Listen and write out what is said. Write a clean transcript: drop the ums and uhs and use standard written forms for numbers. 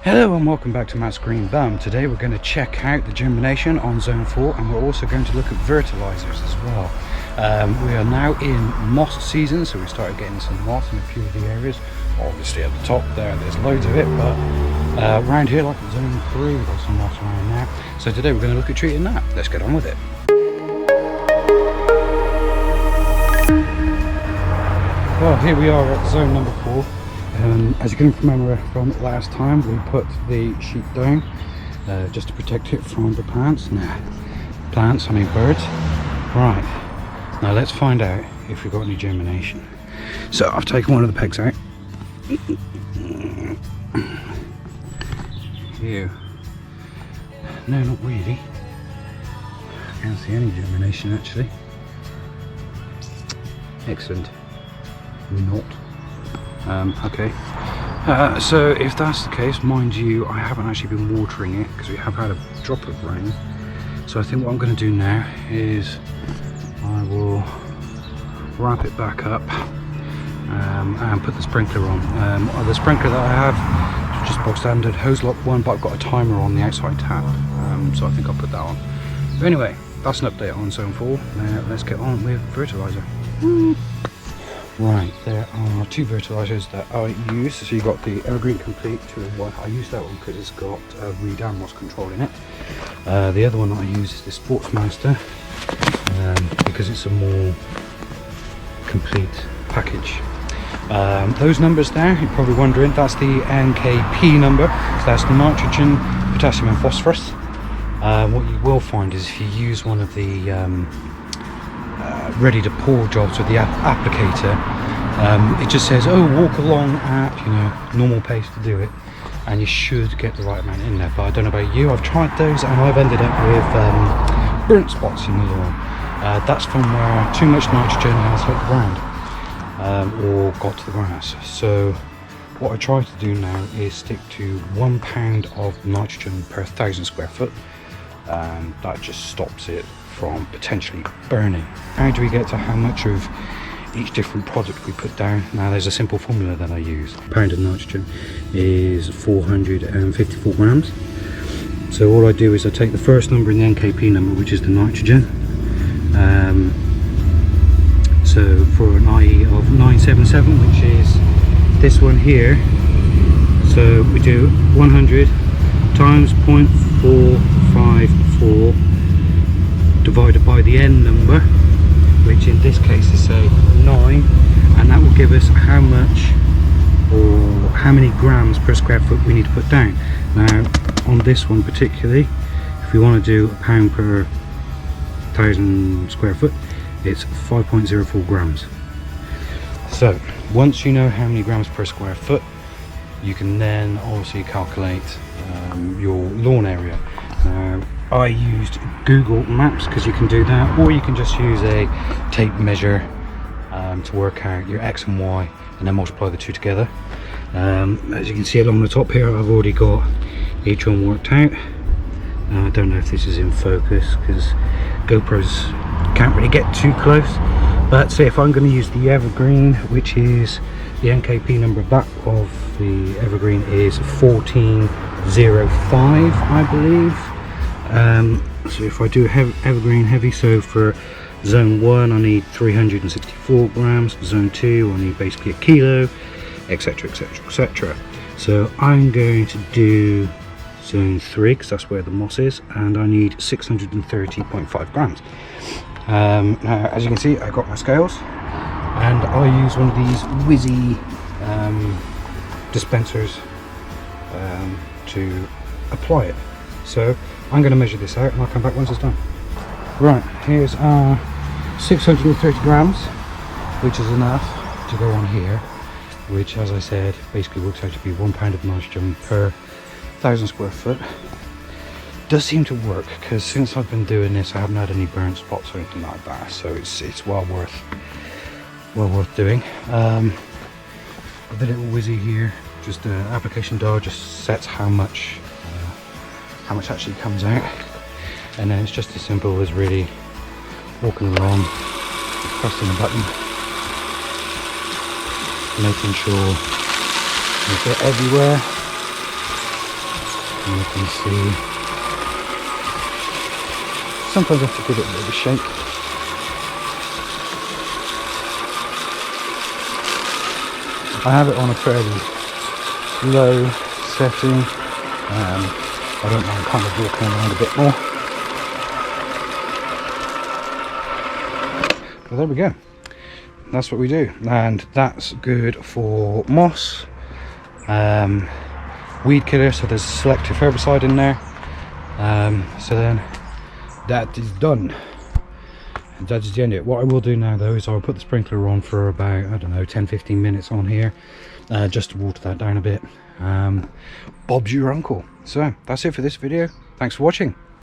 Hello and welcome back to Matt's Green Bum. Today we're going to check out the germination on zone 4 and we're also going to look at fertilizers as well. We are now in moss season, so we started getting some moss in a few of the areas. Obviously at the top there's loads of it, but around here, like at zone 3, we've got some moss around now. So today we're going to look at treating that. Let's get on with it. Well, here we are at zone number 4. As you can remember from last time, we put the sheet down just to protect it from the plants. I mean birds. Right, now let's find out if we've got any germination. So I've taken one of the pegs out. Here. No, not really. I can't see any germination actually. Excellent. Not. Okay, so if that's the case, mind you, I haven't actually been watering it because we have had a drop of rain. So I think what I'm going to do now is I will wrap it back up and put the sprinkler on. The sprinkler that I have is just box standard hose lock one, but I've got a timer on the outside tap, so I think I'll put that on. But anyway, that's an update on zone 4. Now let's get on with fertiliser. Right, there are 2 fertilisers that I use. So you've got the Evergreen Complete 2-in-1. I use that one because it's got weed and moss control in it. The other one that I use is the Sportsmaster because it's a more complete package. Those numbers there, you're probably wondering, that's the NKP number. So that's nitrogen, potassium and phosphorus. What you will find is if you use one of the ready to pour jobs with the applicator, it just says, oh, walk along at normal pace to do it, and you should get the right amount in there. But I don't know about you, I've tried those and I've ended up with burnt spots in the lawn. That's from where too much nitrogen has hit the ground or got to the grass. So what I try to do now is stick to 1 pound of nitrogen per 1,000 square foot, and that just stops it from potentially burning. How do we get to how much of each different product we put down? Now there's a simple formula that I use. A pound of nitrogen is 454 grams. So all I do is I take the first number in the NKP number, which is the nitrogen. So for an IE of 977, which is this one here, so we do 100 times 0.454 divided by the N number, which in this case is say 9, and that will give us how much or how many grams per square foot we need to put down. Now on this one particularly, if we want to do a pound per 1,000 square foot, it's 5.04 grams. So once you know how many grams per square foot, you can then obviously calculate your lawn area. Now I used Google Maps because you can do that, or you can just use a tape measure to work out your X and Y and then multiply the two together. As you can see along the top here, I've already got each one worked out. I don't know if this is in focus because GoPros can't really get too close, but say if I'm going to use the Evergreen, which is the NKP number of that of the Evergreen is 1405, I believe. So if I do Evergreen heavy, so for zone 1 I need 364 grams, zone 2 I need basically a kilo, etc, etc, etc. So I'm going to do zone 3 because that's where the moss is, and I need 630.5 grams. Now as you can see, I got my scales and I use one of these whizzy dispensers to apply it. So I'm going to measure this out and I'll come back once it's done. Right, here's our 630 grams, which is enough to go on here, which as I said basically works out to be 1 pound of nitrogen per 1,000 square foot. Does seem to work because since I've been doing this I haven't had any burnt spots or anything like that, so it's well worth doing. With the little whizzy here, just the application dial just sets how much actually comes out, and then it's just as simple as really walking along, pressing the button, making sure you get everywhere. And you can see sometimes I have to give it a bit of a shake. I have it on a fairly low setting. I don't mind kind of walking around a bit more. But there we go. That's what we do, and that's good for moss, weed killer. So there's selective herbicide in there. So then that is done. That is the end of it. What I will do now though is I'll put the sprinkler on for about, I don't know, 10-15 minutes on here, just to water that down a bit. Bob's your uncle. So that's it for this video. Thanks for watching.